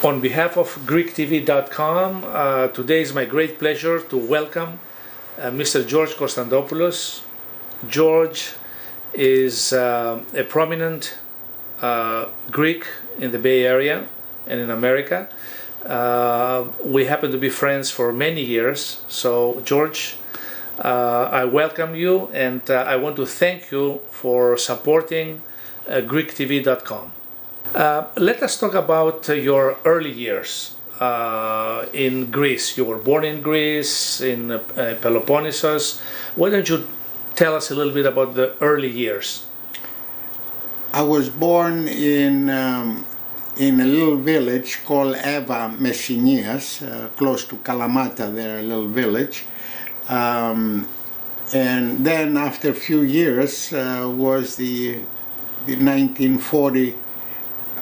On behalf of GreekTV.com, today is my great pleasure to welcome Mr. George Konstantopoulos. George is a prominent Greek in the Bay Area and in America. We happen to be friends for many years. So, George, I welcome you and I want to thank you for supporting GreekTV.com. Let us talk about your early years in Greece. You were born in Greece, in Peloponnesus. Why don't you tell us a little bit about the early years? I was born in a little village called Eva Messinias, close to Kalamata, there, a little village. And then after a few years was the 1940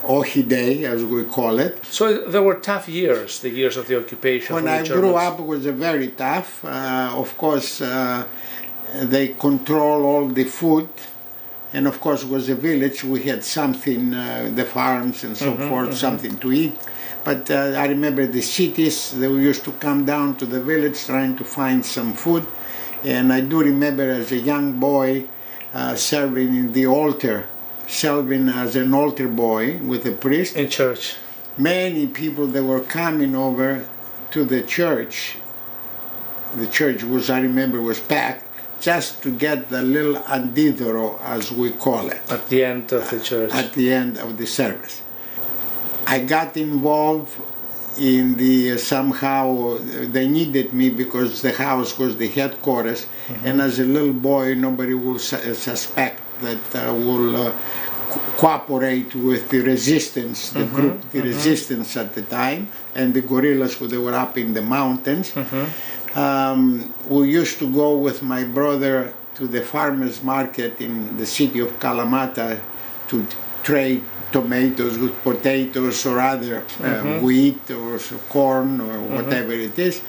Ohi, as we call it. So there were tough years, the years of the occupation. When I grew up, it was very tough. Of course, they control all the food. And of course, it was a village. We had something, the farms and so forth, something to eat. But I remember the cities, they used to come down to the village trying to find some food. And I do remember as a young boy serving in the altar, serving as an altar boy with a priest. In church. Many people that were coming over to the church was, I remember, was packed just to get the little andidoro, as we call it. At the end of the church. At the end of the service. I got involved in the, somehow, they needed me because the house was the headquarters, and as a little boy, nobody will suspect that will cooperate with the resistance, the group, the resistance at the time, and the guerrillas who they were up in the mountains. We used to go with my brother to the farmers market in the city of Kalamata to trade tomatoes with potatoes or other wheat or corn or whatever it is.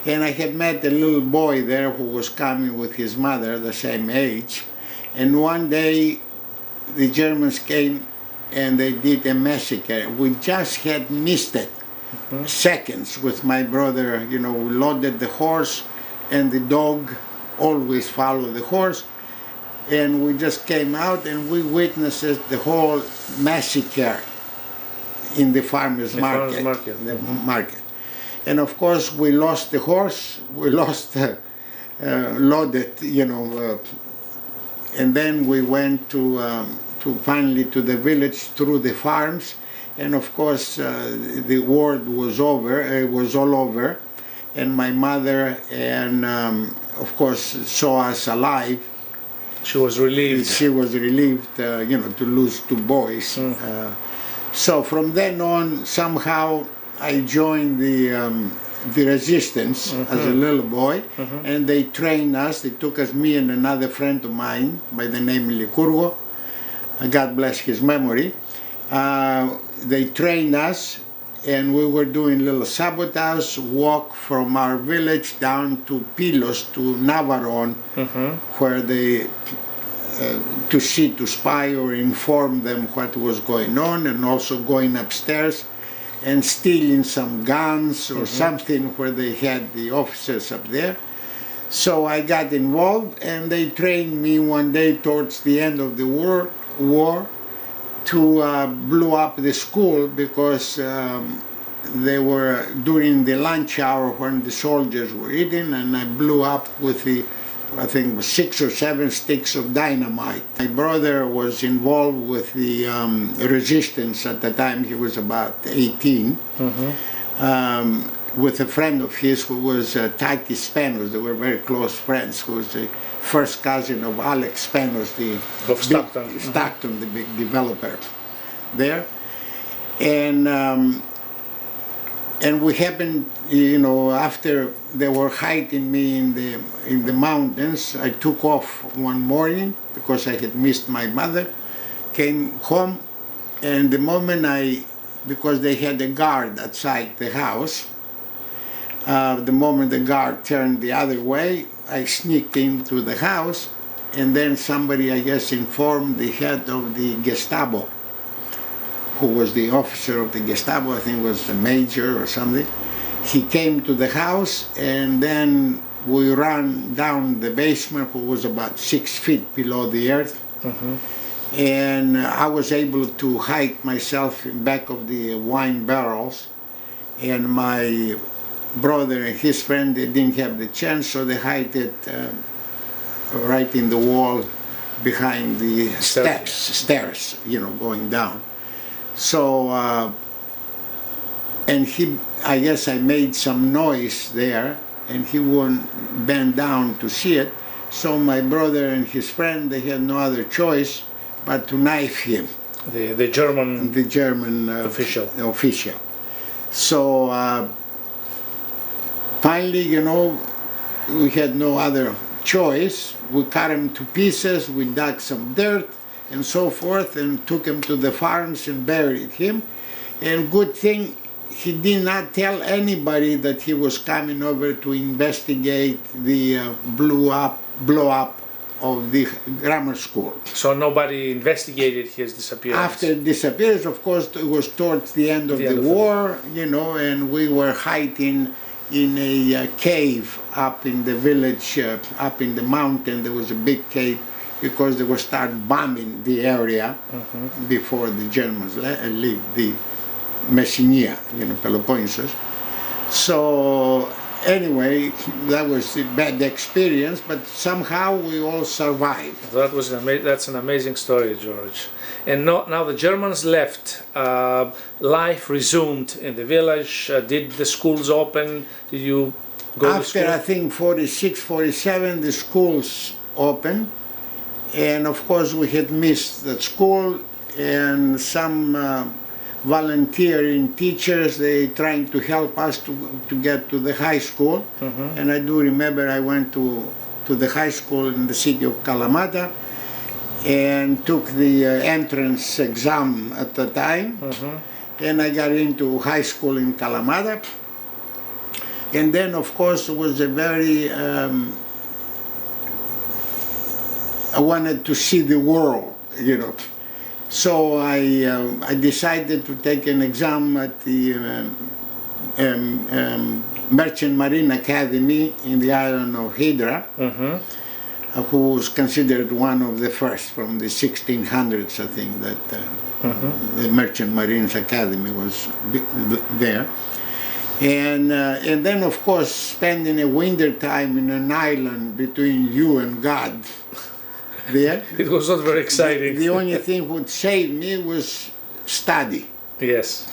And I had met a little boy there who was coming with his mother, the same age. And one day the Germans came and they did a massacre. We just had missed it. Seconds with my brother, you know, we loaded the horse and the dog always followed the horse. And we just came out and we witnessed the whole massacre in the farmers' market. Market. And of course we lost the horse, we lost loaded, you know, and then we went to finally to the village through the farms, and of course the war was over. It was all over, and my mother and of course saw us alive. She was relieved. She was relieved, you know, to lose two boys. So from then on, somehow I joined the resistance as a little boy, and they trained us. They took us, me and another friend of mine by the name Likurgo, God bless his memory. They trained us, and we were doing little sabotage, walk from our village down to Pylos, to Navaron, where they, to see, to spy or inform them what was going on, and also going upstairs and stealing some guns or something where they had the officers up there. So I got involved, and they trained me one day towards the end of the war to blow up the school, because they were during the lunch hour when the soldiers were eating, and I blew up with the, I think it was 6 or 7 sticks of dynamite. My brother was involved with the resistance at the time. He was about 18, with a friend of his who was Takis Spanos. They were very close friends, who was the first cousin of Alex Spanos, the of Stockton. Stockton, the big developer there. And we happened, you know, after they were hiding me in the mountains, I took off one morning because I had missed my mother, came home, and the moment because they had a guard outside the house, the moment the guard turned the other way, I sneaked into the house, and then somebody, I guess, informed the head of the Gestapo. who was the officer of the Gestapo, I think was a major or something. He came to the house, and then we ran down the basement, who was about 6 feet below the earth. And I was able to hide myself in back of the wine barrels, and my brother and his friend, they didn't have the chance, so they hid it right in the wall behind the stairs, going down. So, and I guess I made some noise there, and he wouldn't bend down to see it. So my brother and his friend, they had no other choice but to knife him. The German official. So finally, we had no other choice. We cut him to pieces, we dug some dirt and so forth, and took him to the farms and buried him. And good thing, he did not tell anybody that he was coming over to investigate the blow up of the grammar school. So nobody investigated his disappearance? After disappearance, of course, it was towards the end of the war, and we were hiding in a cave up in the village, up in the mountain. There was a big cave because they were start bombing the area before the Germans leave the Messenia, Peloponnesus. So anyway, that was a bad experience, but somehow we all survived. That's an amazing story, George. And now the Germans left. Life resumed in the village. Did the schools open? Did you go to school? After, I think, 46, 47, the schools opened. And of course, we had missed the school, and some volunteering teachers, they trying to help us to get to the high school. And I do remember I went to the high school in the city of Kalamata and took the entrance exam at the time. And I got into high school in Kalamata. And then, of course, it was a very, I wanted to see the world, So I decided to take an exam at the Merchant Marine Academy in the island of Hydra, who was considered one of the first from the 1600s, I think, that the Merchant Marines Academy was there. And then, of course, spending a winter time in an island between you and God, there. It was not very exciting. The only thing would save me was study. Yes.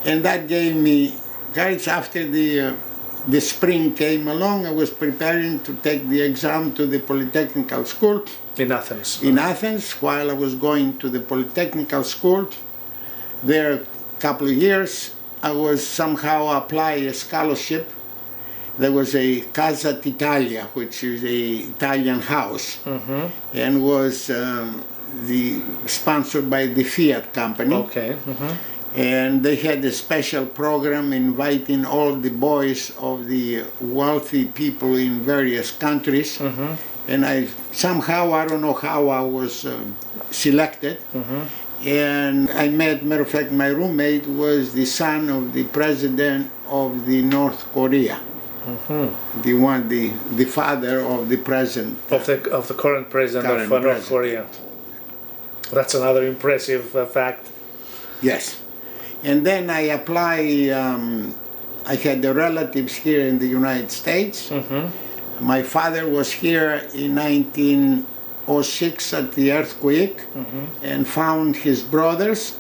And that gave me courage. After the spring came along, I was preparing to take the exam to the Polytechnical School. In Athens. In Athens, while I was going to the Polytechnical School, there a couple of years, I was somehow applying a scholarship. There was a Casa d'Italia, which is a Italian house, and was sponsored by the Fiat company. Okay. And they had a special program inviting all the boys of the wealthy people in various countries. And I don't know how I was selected. And I met, matter of fact, my roommate was the son of the president of the North Korea. The father of the present of the current president of North Korea. That's another impressive fact. Yes, and then I applied. I had the relatives here in the United States. My father was here in 1906 at the earthquake, and found his brothers.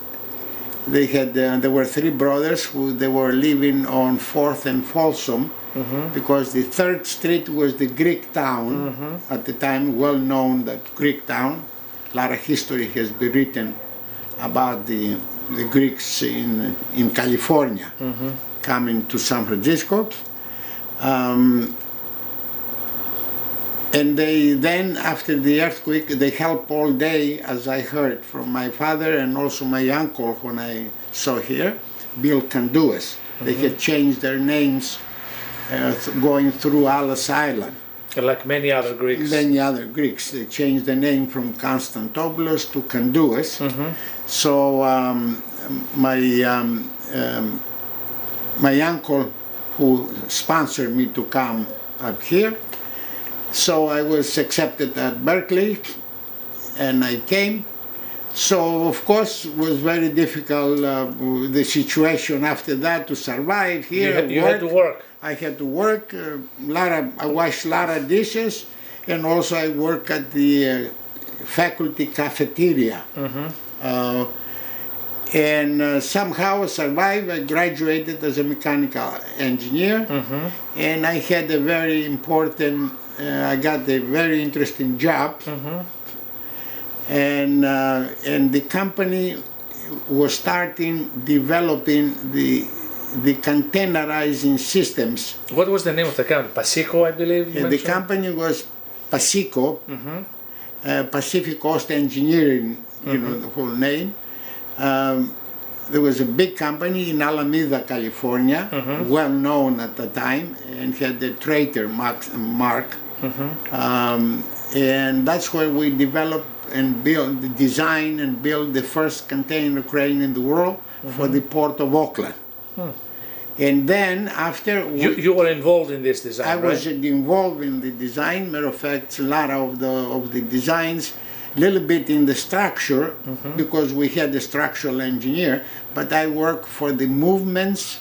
There were 3 brothers they were living on 4th and Folsom. Because the 3rd Street was the Greek town at the time, well known that Greek town. A lot of history has been written about the Greeks in California coming to San Francisco. And they then, after the earthquake, they helped all day, as I heard from my father and also my uncle when I saw here, Bill Canduas. They had changed their names going through Alice Island. Like many other Greeks. Many other Greeks. They changed the name from Konstantopoulos to Kandoues. So my uncle, who sponsored me to come up here, so I was accepted at Berkeley, and I came. So of course it was very difficult, the situation after that, to survive here. You had to work. I had to work, I washed a lot of dishes, and also I work at the faculty cafeteria. And somehow I survived. I graduated as a mechanical engineer, and I had a very important, I got a very interesting job. And the company was starting developing the containerizing systems. What was the name of the company? Pasico, I believe you The mentioned? company was Pasico, Pacific Coast Engineering, you know, the whole name. There was a big company in Alameda, California, well known at the time, and had the traitor mark. And that's where we developed and built, design and built the first container crane in the world for the port of Oakland. And then after... You were involved in this design, I right? was involved in the design. Matter of fact, a lot of the designs, a little bit in the structure, because we had a structural engineer, but I worked for the movements,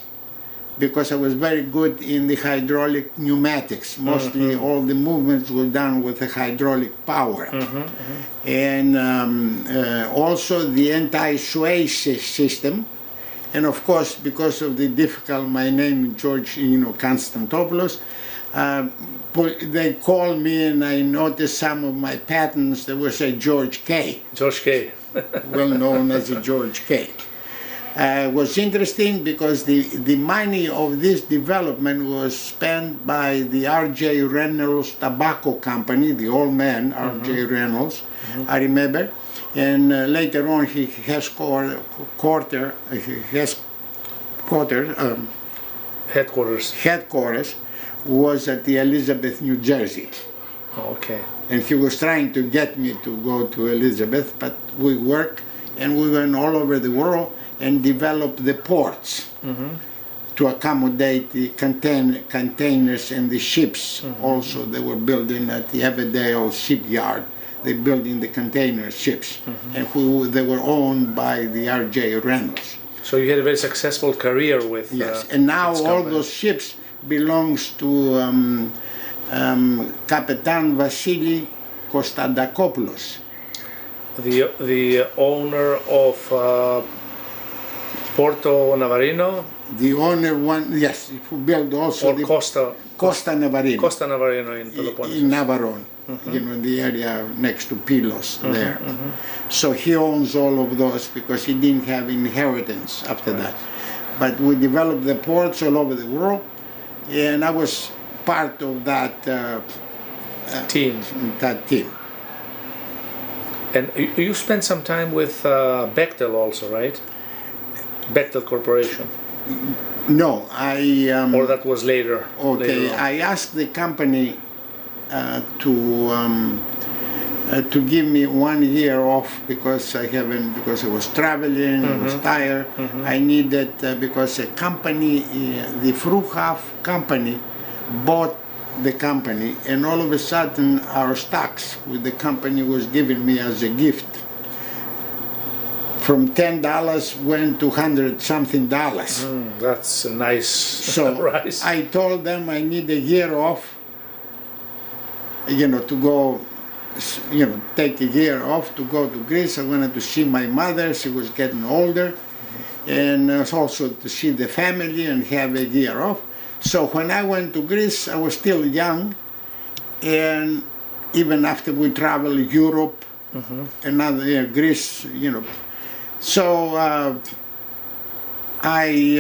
because I was very good in the hydraulic pneumatics. Mostly all the movements were done with the hydraulic power. And also the anti-sway system. And of course, because of the difficult, my name George, Konstantopoulos, they called me, and I noticed some of my patents that would say George K. George K. Well known as a George K. Was interesting because the money of this development was spent by the R.J. Reynolds Tobacco Company, the old man, R.J. Reynolds, I remember. And later on, headquarters was at the Elizabeth, New Jersey. Okay. And he was trying to get me to go to Elizabeth, but we worked, and we went all over the world and developed the ports to accommodate the containers and the ships. Also, they were building at the Everdale shipyard. They building the container ships, and they were owned by the R.J. Reynolds. So you had a very successful career with Yes, and now all those ships belongs to Kapitan Vasili Konstantopoulos. The owner of Porto Navarino? The owner who built also the Costa Navarino. Costa Navarino in Peloponnese. In Navarone, in the area next to Pylos there. So he owns all of those because he didn't have inheritance after that. But we developed the ports all over the world, and I was part of that team. And you spent some time with Bechtel also, right? Bechtel Corporation. No, or that was later. Okay, later I asked the company to give me 1 year off because I was traveling, I was tired. I needed because a company, the Fruhauf company, bought the company, and all of a sudden our stocks with the company was given me as a gift. From $10 went to $100-something. That's a nice surprise. I told them I need a year off, to go, take a year off to go to Greece. I wanted to see my mother, she was getting older, and also to see the family and have a year off. So when I went to Greece, I was still young, and even after we traveled Europe, another Greece, So I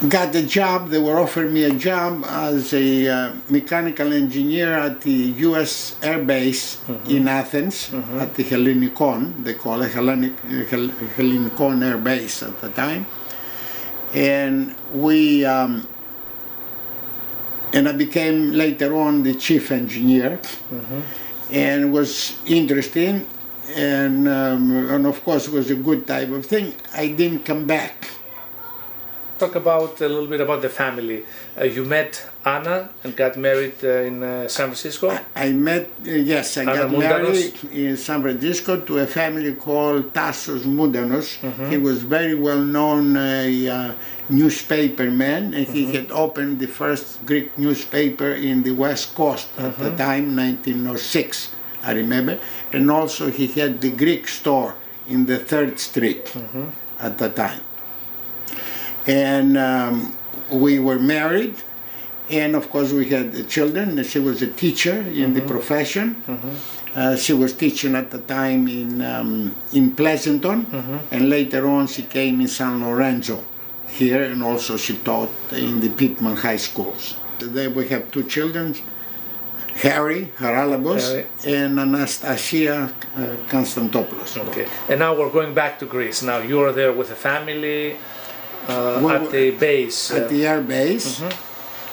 got a job. They were offering me a job as a mechanical engineer at the U.S. Air Base in Athens, at the Hellinikon. They call it Hellinikon Air Base at the time. And we and I became later on the chief engineer, and was interesting, and of course it was a good type of thing. I didn't come back. Talk about a little bit about the family. You met Anna and got married in San Francisco? I met, yes, I got Mundanos? married in San Francisco to a family called Tassos Mundanos. He was very well known newspaper man, and he had opened the first Greek newspaper in the West Coast at the time, 1906, I remember. And also he had the Greek store in the 3rd Street at the time. And we were married, and of course we had children. She was a teacher in the profession. She was teaching at the time in Pleasanton, and later on she came in San Lorenzo here, and also she taught in the Pittman high schools. There we have 2 children, Harry Haralabos and Anastasia Konstantopoulos. Okay, and now we're going back to Greece. Now you're there with a family at the base. At the air base.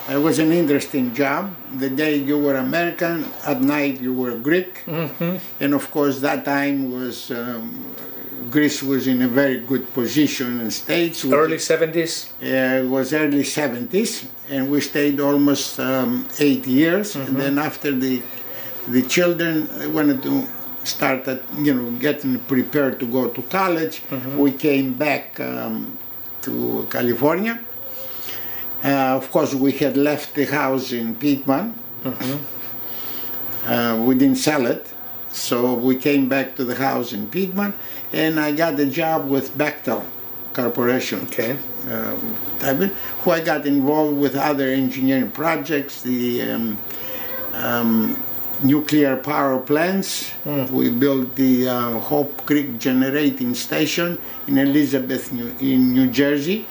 It was an interesting job. The day you were American, at night you were Greek. And of course that time was, Greece was in a very good position in States. Early 70s? It was early 70s, and we stayed almost 8 years. And then after the children wanted to start, getting prepared to go to college, we came back to California. Of course, we had left the house in Pittman. We didn't sell it, so we came back to the house in Pittman, and I got a job with Bechtel Corporation. Okay. Who I got involved with other engineering projects, the nuclear power plants. We built the Hope Creek Generating Station in Elizabeth, in New Jersey,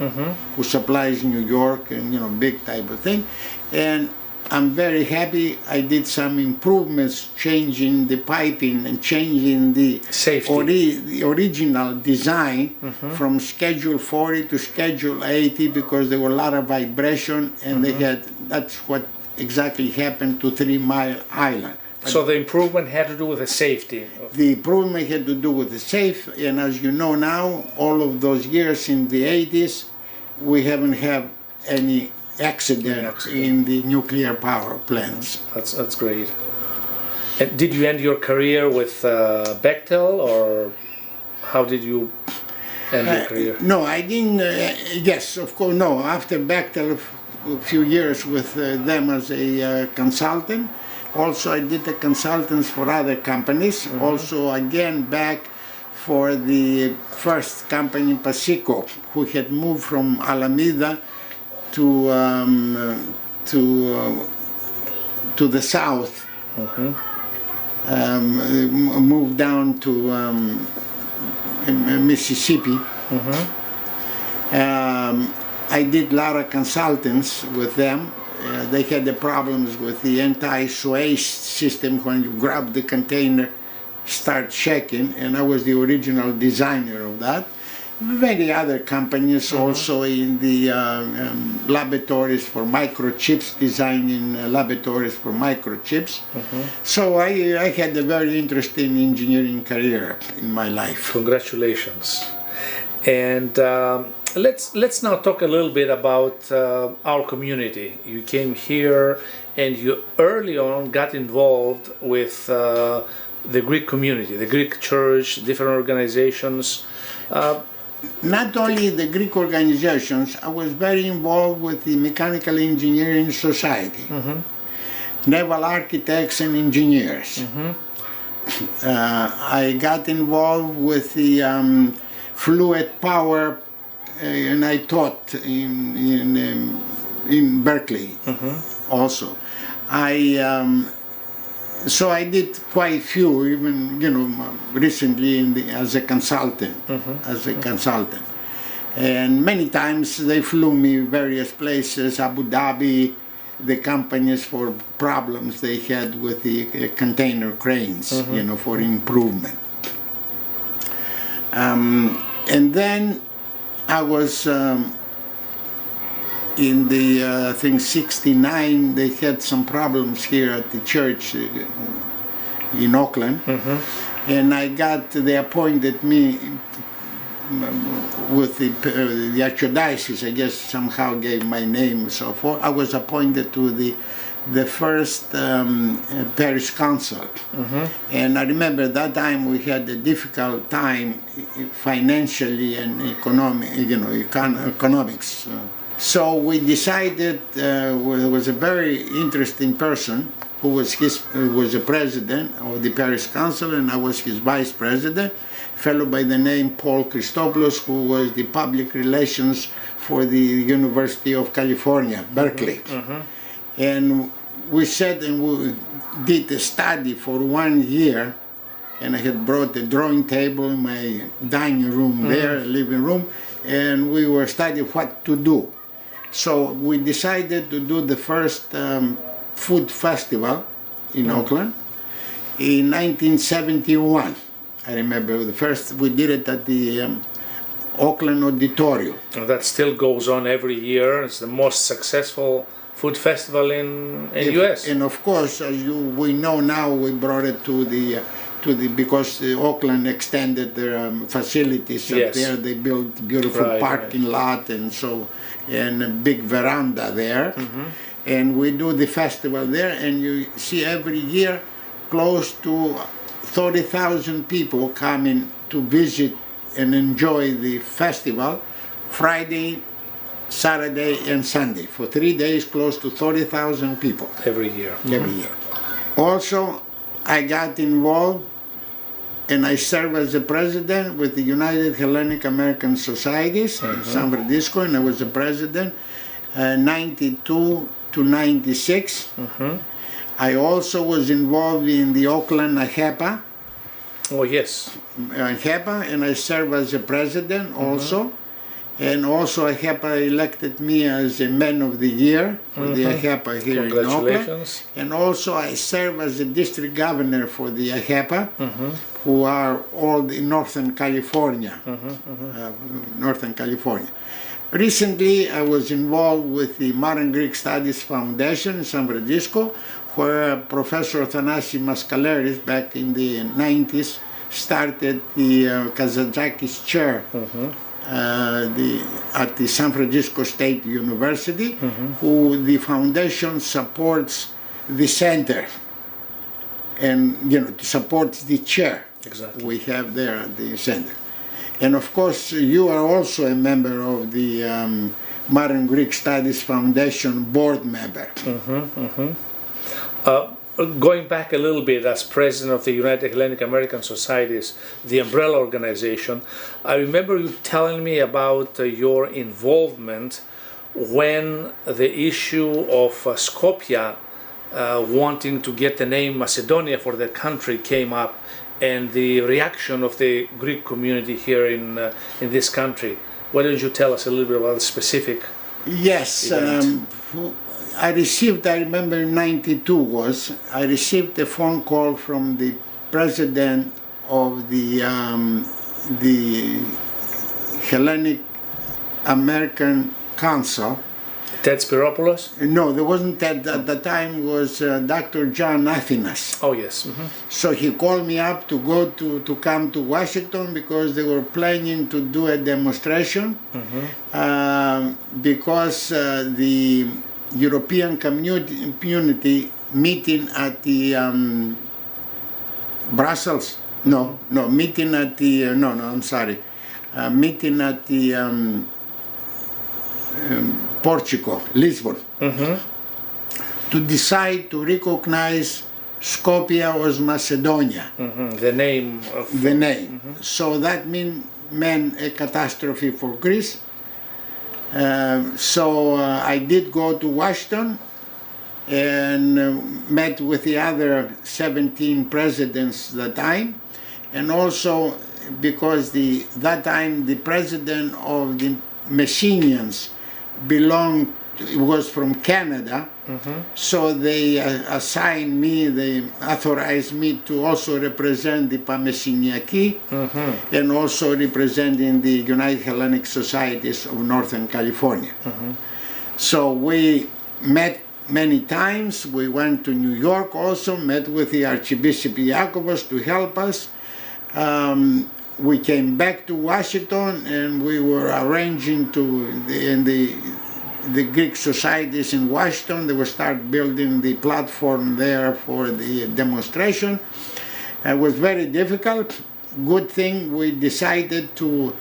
who supplies New York, and big type of thing. And I'm very happy I did some improvements, changing the piping and changing the safety. The original design from Schedule 40 to Schedule 80, because there were a lot of vibration, and that's what exactly happened to 3 Mile Island. So the improvement had to do with the safety? The improvement had to do with the safe, and as you know now, all of those years in the 80s, we haven't had any accident in the nuclear power plants. That's great. And did you end your career with Bechtel, or how did you end your career? No, I didn't. Yes, of course, no. After Bechtel, a few years with them as a consultant. Also, I did the consultants for other companies. Also, again, back for the first company, Pacico, who had moved from Alameda to the south. Moved down to Mississippi. I did a lot of consultants with them. They had the problems with the anti-sway system. When you grab the container, start shaking, and I was the original designer of that. Many other companies also in the laboratories for microchips, designing laboratories for microchips. So I had a very interesting engineering career in my life. Congratulations. And let's now talk a little bit about our community. You came here and you early on got involved with the Greek community, the Greek church, different organizations. Not only the Greek organizations, I was very involved with the Mechanical Engineering Society, Naval Architects and Engineers. I got involved with the fluid power, and I taught in Berkeley also. So I did quite a few, even recently as a consultant. And many times they flew me various places, Abu Dhabi, the companies for problems they had with the container cranes, for improvement. And then I was in the I think '69 they had some problems here at the church in Auckland, and they appointed me with the archdiocese. I guess somehow gave my name and so forth. I was appointed to the first parish council, and I remember that time we had a difficult time financially and economics. So we decided, there was a very interesting person who was the president of the parish council, and I was his vice president, a fellow by the name Paul Konstantopoulos, who was the public relations for the University of California, Berkeley. And we sat and we did a study for 1 year, and I had brought a drawing table in my dining room there, living room, and we were studying what to do. So we decided to do the first food festival in Auckland in 1971. I remember we did it at the Auckland Auditorium. That still goes on every year. It's the most successful food festival in US. And of course, as we know now, we brought it to the because Auckland extended their facilities up there. They built beautiful parking lot and a big veranda there. And we do the festival there, and you see every year close to 30,000 people coming to visit and enjoy the festival Friday, Saturday and Sunday. For 3 days, close to 30,000 people. Every year. Every year. Also, I got involved and I served as the president with the United Hellenic American Societies in San Francisco, and I was the president 92 to 96. I also was involved in the Auckland AHEPA. Oh yes. AHEPA, and I served as the president also. And also AHEPA elected me as a Man of the Year for the AHEPA here in Auckland. And also I serve as the district governor for the AHEPA, who are all in Northern California. Northern California. Recently I was involved with the Modern Greek Studies Foundation in San Francisco, where Professor Athanasi Maskaleris back in the 90s started the Kazantzakis Chair at the San Francisco State University, who the foundation supports the center and supports the chair we have there at the center. And of course you are also a member of the Modern Greek Studies Foundation board member. Going back a little bit, as president of the United Hellenic American Societies, the umbrella organization, I remember you telling me about your involvement when the issue of Skopje wanting to get the name Macedonia for their country came up, and the reaction of the Greek community here in this country. Why don't you tell us a little bit about the specific event? I remember in '92 I received a phone call from the president of the Hellenic American Council. Ted Spiropoulos? No, there wasn't Ted. At the time was Dr. John Athinas. Oh yes. So he called me up to go to come to Washington because they were planning to do a demonstration because the European community meeting at the Brussels. Meeting at the meeting at the Portugal, Lisbon, to decide to recognize Skopje as Macedonia. The name. So that meant a catastrophe for Greece. So I did go to Washington and met with the other 17 presidents that time, and also because that time the president of the Messenians was from Canada, so they assigned me, they authorized me to also represent the Pamessiniaki and also representing the United Hellenic Societies of Northern California. So we met many times. We went to New York also, met with the Archbishop Iakovos to help us. We came back to Washington, and we were arranging in the Greek societies in Washington. They will start building the platform there for the demonstration. It was very difficult. Good thing we decided to,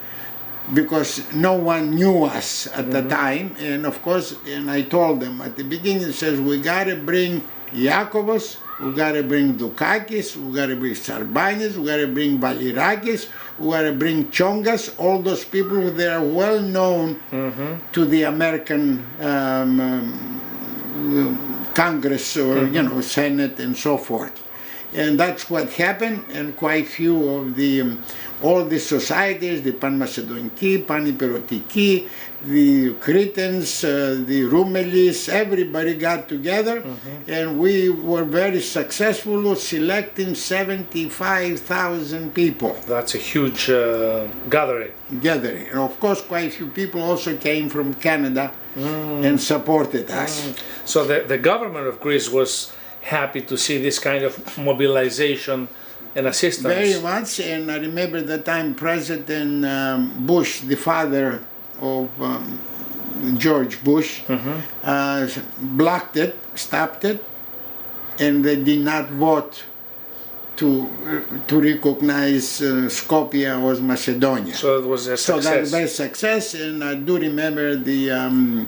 because no one knew us at the time, and of course, and I told them at the beginning, it says, we gotta bring Iakovos, we gotta bring Dukakis, we gotta bring Sarbanis, we gotta bring Valirakis, we gotta bring Chongas, all those people that are well known to the American Congress or Senate and so forth. And that's what happened, and quite few of the all the societies, the Pan-Macedoniki, Pan-Iperotiki, the Cretans, the Roumelis, everybody got together, and we were very successful selecting 75,000 people. That's a huge gathering. And of course, quite a few people also came from Canada and supported us. So the government of Greece was happy to see this kind of mobilization and assistance. Very much, and I remember the time President Bush, the father of George Bush, blocked it, stopped it, and they did not vote to recognize Skopje as Macedonia. So it was a success. So that was a success, and I do remember the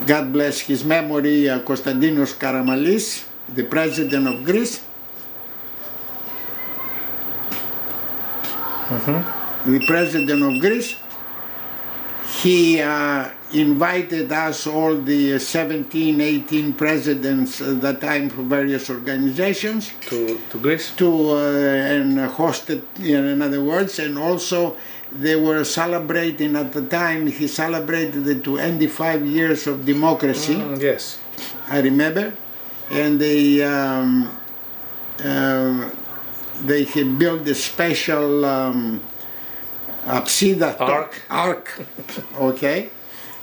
God bless his memory, Konstantinos Karamanlis, the president of Greece. The president of Greece, he invited us, all the 17, 18 presidents at that time for various organizations. To Greece? And hosted, in other words, and also they were celebrating at the time, he celebrated the 25 years of democracy. Yes. I remember. And they had built a special ark, okay?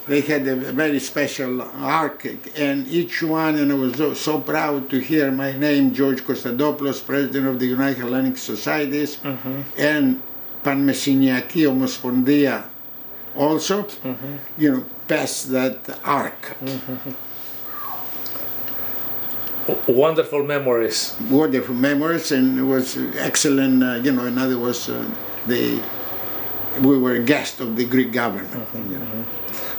They had a very special ark, and each one, and I was so proud to hear my name, George Konstantopoulos, President of the United Hellenic Societies, and Panmessiniaki Omospondia also, passed that ark. Wonderful memories. Wonderful memories, and it was excellent, in other words, we were a guest of the Greek government.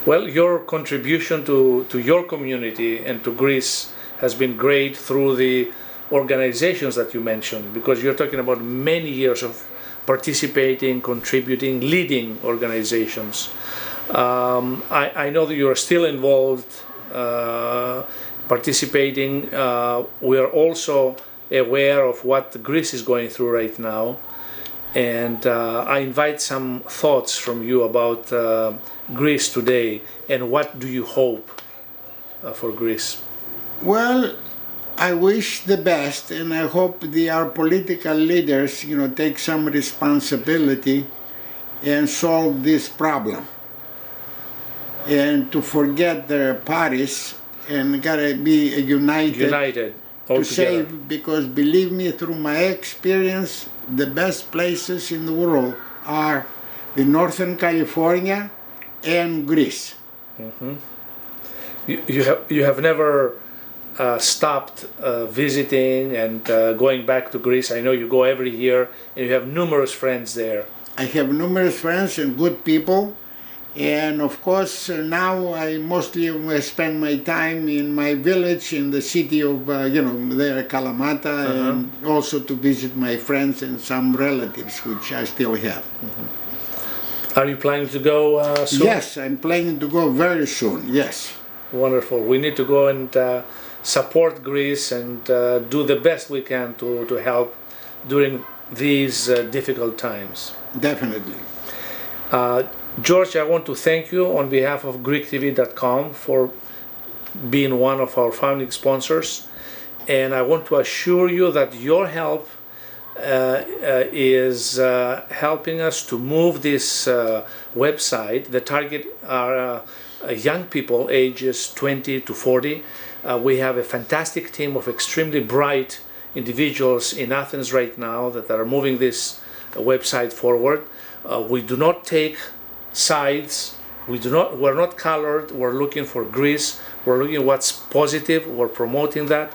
Well, your contribution to your community and to Greece has been great through the organizations that you mentioned, because you're talking about many years of participating, contributing, leading organizations. I know that you are still involved, participating. We are also aware of what Greece is going through right now, and I invite some thoughts from you about Greece today, and what do you hope for Greece? Well, I wish the best, and I hope our political leaders, take some responsibility and solve this problem, and to forget their parties and gotta be united to save, because believe me, through my experience, the best places in the world are the Northern California and Greece. You have never stopped visiting and going back to Greece. I know you go every year, and you have numerous friends there. I have numerous friends and good people. And of course, now I mostly spend my time in my village, in the city of, there, Kalamata, and also to visit my friends and some relatives, which I still have. Are you planning to go soon? Yes, I'm planning to go very soon, yes. Wonderful. We need to go and support Greece and do the best we can to help during these difficult times. Definitely. George, I want to thank you on behalf of GreekTV.com for being one of our founding sponsors, and I want to assure you that your help is helping us to move this website. The target are young people ages 20 to 40. We have a fantastic team of extremely bright individuals in Athens right now that are moving this website forward. We do not take sides. We're not colored. We're looking for Greece. We're looking at what's positive. We're promoting that.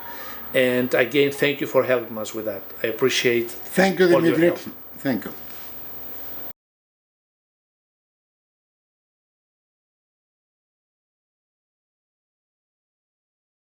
And again, thank you for helping us with that. I appreciate Thank you, all your Dimitri. help. Thank you.